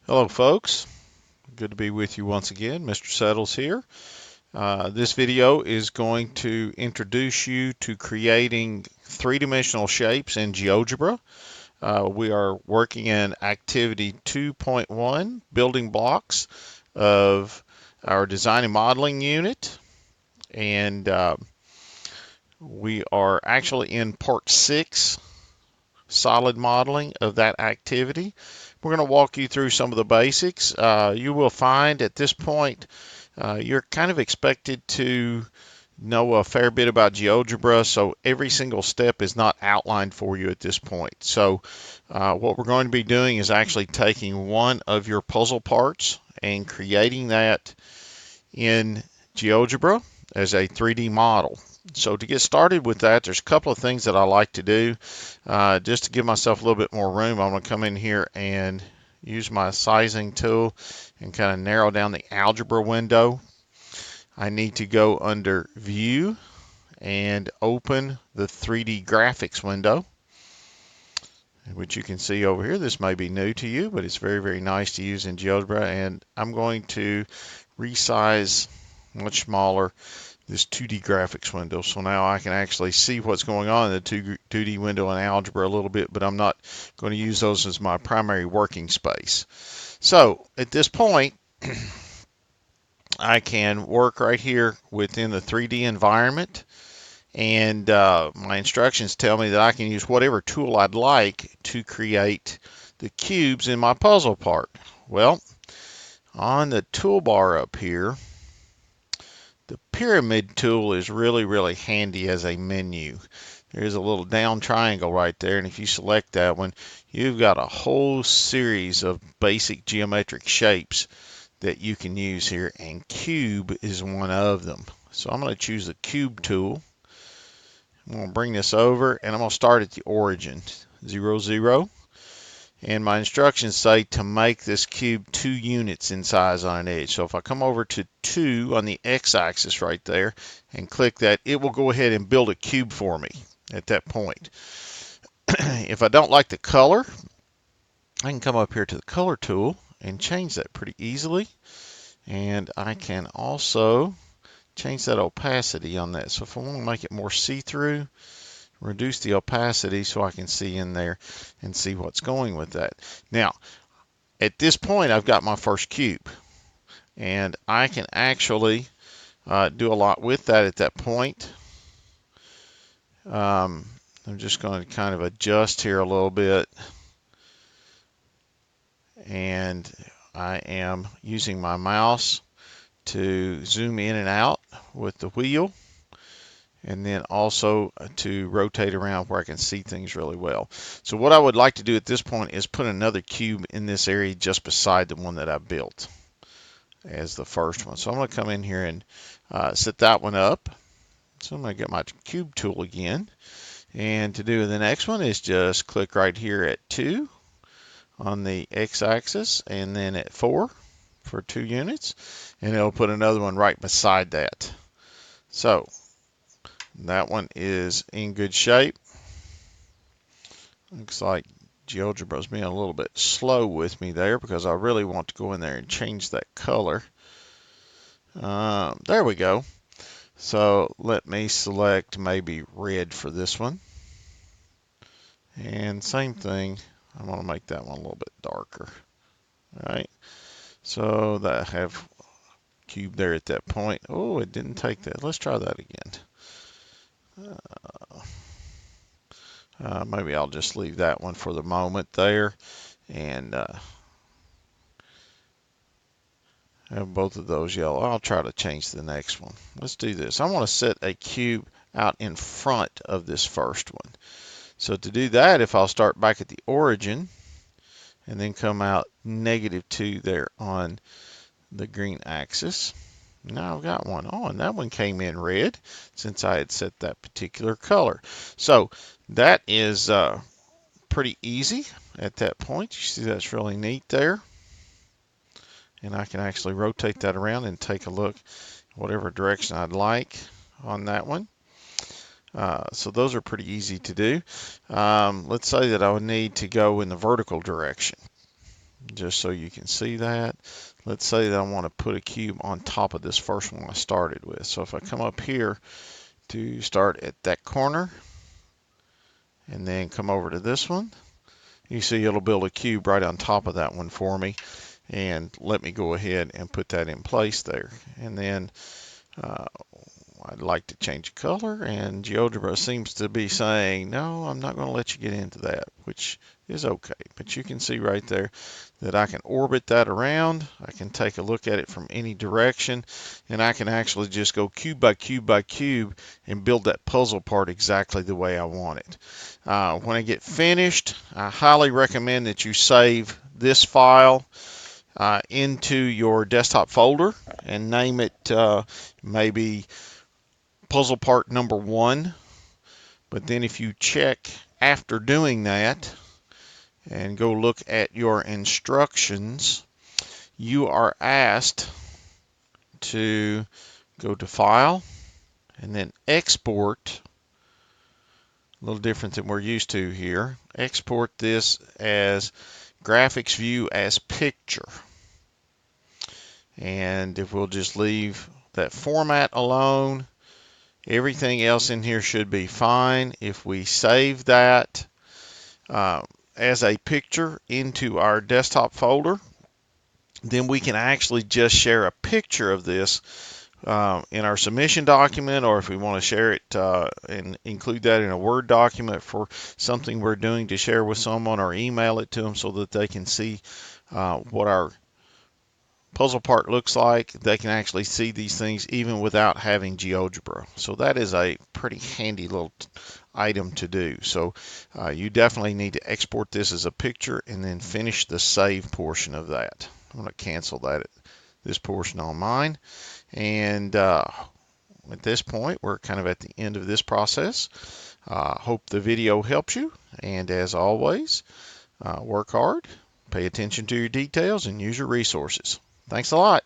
Hello folks, good to be with you once again. Mr. Settles here. This video is going to introduce you to creating three-dimensional shapes in GeoGebra. We are working in activity 2.1, building blocks of our design and modeling unit. And we are actually in part 6, solid modeling of that activity. We're going to walk you through some of the basics. You will find at this point you're kind of expected to know a fair bit about GeoGebra, so every single step is not outlined for you at this point. So what we're going to be doing is actually taking one of your puzzle parts and creating that in GeoGebra as a 3D model. So to get started with that, there's a couple of things that I like to do. Just to give myself a little bit more room, I'm going to come in here and use my sizing tool and kind of narrow down the algebra window. I need to go under View and open the 3D graphics window, which you can see over here. This may be new to you, but it's very, very nice to use in GeoGebra. And I'm going to resize much smaller this 2D graphics window. So now I can actually see what's going on in the 2D window in algebra a little bit, but I'm not going to use those as my primary working space. So at this point, I can work right here within the 3D environment, and my instructions tell me that I can use whatever tool I'd like to create the cubes in my puzzle part. Well, on the toolbar up here, the pyramid tool is really, really handy as a menu. There's a little down triangle right there, and if you select that one, you've got a whole series of basic geometric shapes that you can use here, and cube is one of them. So I'm going to choose the cube tool. I'm going to bring this over, and I'm going to start at the origin, 0, 0. And my instructions say to make this cube 2 units in size on an edge. So if I come over to 2 on the x-axis right there and click that, it will go ahead and build a cube for me at that point. If I don't like the color, I can come up here to the color tool and change that pretty easily. And I can also change that opacity on that. So if I want to make it more see-through, reduce the opacity so I can see in there and see what's going with that. Now, at this point, I've got my first cube, and I can actually do a lot with that at that point. I'm just going to kind of adjust here a little bit, and I am using my mouse to zoom in and out with the wheel, and then also to rotate around where I can see things really well. So what I would like to do at this point is put another cube in this area just beside the one that I built as the first one. So I'm going to come in here and set that one up. So I'm going to get my cube tool again. And to do the next one is just click right here at 2 on the x-axis, and then at 4 for 2 units. And it'll put another one right beside that. So that one is in good shape. Looks like GeoGebra's being a little bit slow with me there because I really want to go in there and change that color. There we go. So let me select maybe red for this one. And same thing, I'm going to make that one a little bit darker. All right. So that I have cube there at that point. Oh, it didn't take that. Let's try that again. Maybe I'll just leave that one for the moment there, and have both of those yellow. I'll try to change the next one. Let's do this. I want to set a cube out in front of this first one. So to do that, if I'll start back at the origin and then come out -2 there on the green axis. Now I've got one. Oh, and that one came in red since I had set that particular color. So that is pretty easy at that point. You see that's really neat there. And I can actually rotate that around and take a look whatever direction I'd like on that one. So those are pretty easy to do. Let's say that I would need to go in the vertical direction. just so you can see that. Let's say that I want to put a cube on top of this first one I started with. So if I come up here to start at that corner and then come over to this one, you see it'll build a cube right on top of that one for me. And let me go ahead and put that in place there. And then uh, I'd like to change the color, and GeoGebra seems to be saying, no, I'm not going to let you get into that, which is okay. But you can see right there that I can orbit that around. I can take a look at it from any direction, and I can actually just go cube by cube by cube and build that puzzle part exactly the way I want it. When I get finished, I highly recommend that you save this file into your desktop folder and name it maybe puzzle part number 1. But then if you check after doing that and go look at your instructions, you are asked to go to File and then Export. A little different than we're used to here. Export this as graphics view as picture. And if we'll just leave that format alone, everything else in here should be fine. If we save that as a picture into our desktop folder, then we can actually just share a picture of this in our submission document, or if we want to share it and include that in a Word document for something we're doing to share with someone, or email it to them so that they can see what our puzzle part looks like. They can actually see these things even without having GeoGebra. So that is a pretty handy little item to do. So you definitely need to export this as a picture and then finish the save portion of that. I'm going to cancel this portion on mine. And at this point, we're kind of at the end of this process. Hope the video helps you. And as always, work hard, pay attention to your details, and use your resources. Thanks a lot.